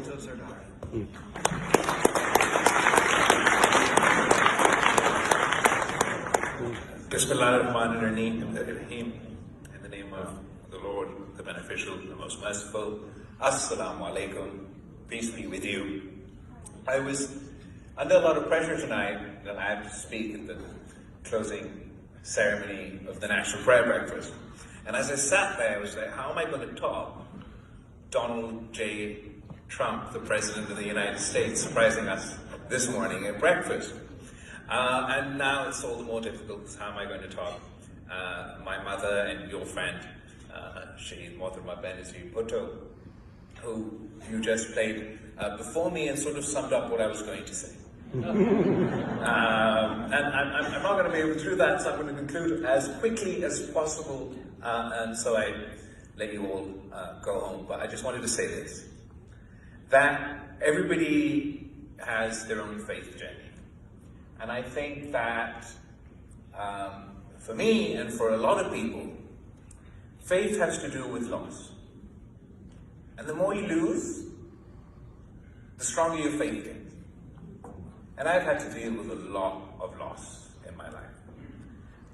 Joseph Zardari. Bismillahir-Rahmanir-Rahim. In the name of the Lord, the Beneficial, the Most Merciful. Assalamu alaikum. Peace be with you. I was under a lot of pressure tonight that I have to speak at the closing ceremony of the National Prayer Breakfast. And as I sat there, I was like, how am I going to top Donald J. Trump, the President of the United States, surprising us this morning at breakfast? And now it's all the more difficult. How am I going to top my mother and your friend, Shaheed Mohtarama Benazir Bhutto, who you just played before me and sort of summed up what I was going to say. And I'm not going to be able to do that, so I'm going to conclude as quickly as possible, and so I let you all go home. But I just wanted to say this, that everybody has their own faith journey. And I think that for me and for a lot of people, faith has to do with loss. And the more you lose, the stronger your faith gets. And I've had to deal with a lot of loss in my life.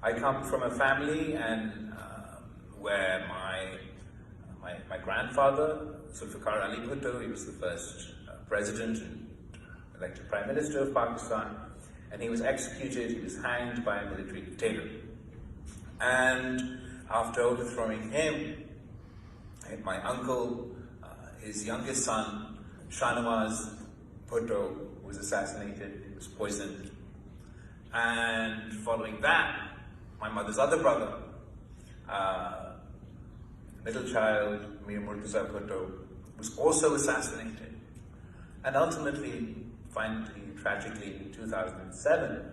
I come from a family and where my grandfather, Zulfikar Ali Bhutto, he was the first president and elected Prime Minister of Pakistan, and he was executed, he was hanged by a military dictator. And after overthrowing him, my uncle, his youngest son, Shahnawaz Bhutto, was assassinated, he was poisoned. And following that, my mother's other brother, middle child, Mir Murtaza Bhutto, was also assassinated. And ultimately, finally, tragically, in 2007,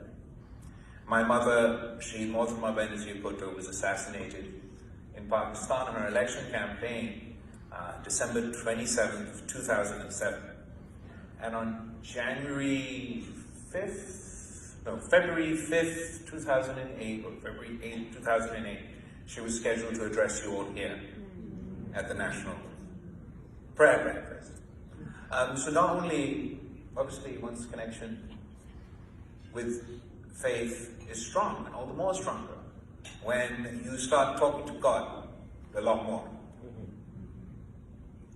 my mother, Shaheed Mohtarama Benazir Bhutto, was assassinated in Pakistan on her election campaign, December 27th, 2007. And on February 5th, 2008, or February 8th, 2008, she was scheduled to address you all here at the National Prayer Breakfast. So not only, obviously, one's connection with faith is strong, and all the more stronger when you start talking to God a lot more.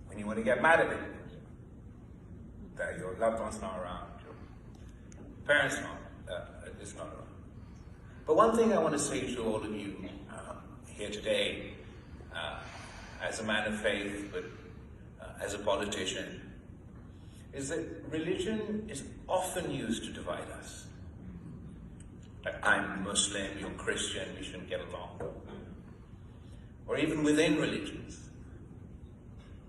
When you want to get mad at Him, that your loved one's not around, your parents is not around. But one thing I want to say to all of you here today, as a man of faith, but as a politician, is that religion is often used to divide us. Like, I'm Muslim, you're Christian, we shouldn't get along. Or even within religions,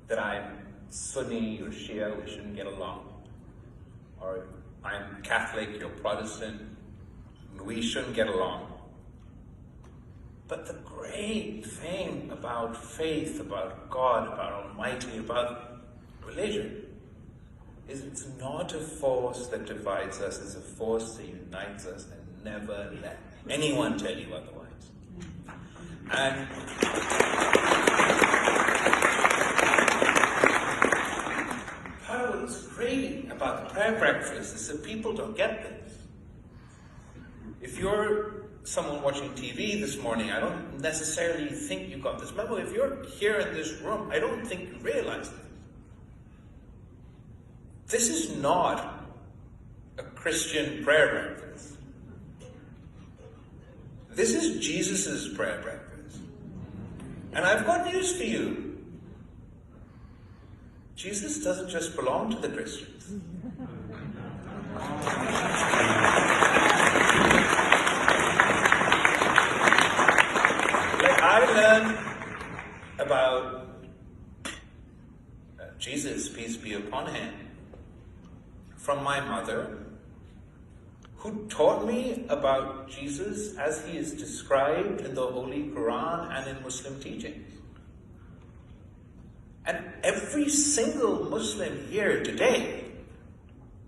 that I'm Sunni, you're Shia, we shouldn't get along. Or I'm Catholic, you're Protestant, we shouldn't get along. But the great thing about faith, about God, about Almighty, about religion, is it's not a force that divides us, it's a force that unites us, and never let anyone tell you otherwise. And part of what's great about the prayer breakfast is that people don't get this. If you're someone watching TV this morning, I don't necessarily think you got this memo. If you're here in this room, I don't think you realize this. This is not a Christian prayer breakfast. This is Jesus' prayer breakfast. And I've got news for you. Jesus doesn't just belong to the Christians. Like, I learned about Jesus, peace be upon him, from my mother, who taught me about Jesus as he is described in the Holy Quran and in Muslim teachings. And every single Muslim here today,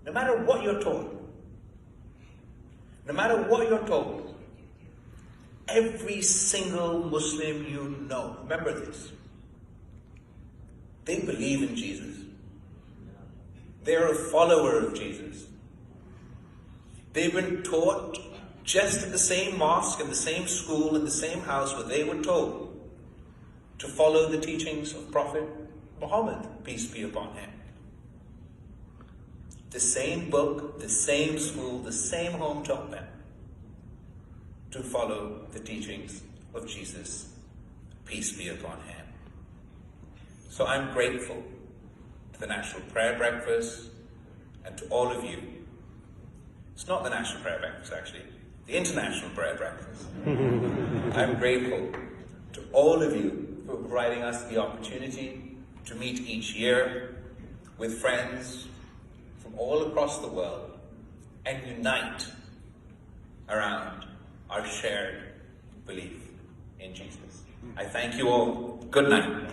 no matter what you're told, every single Muslim you know, remember this, they believe in Jesus. They're a follower of Jesus. They've been taught just in the same mosque, in the same school, in the same house where they were told to follow the teachings of Prophet Muhammad, peace be upon him. The same book, the same school, the same home taught them to follow the teachings of Jesus, peace be upon him. So I'm grateful to the National Prayer Breakfast and to all of you. It's not the National Prayer Breakfast, actually, the International Prayer Breakfast. I'm grateful to all of you for providing us the opportunity to meet each year with friends from all across the world and unite around our shared belief in Jesus. I thank you all. Good night.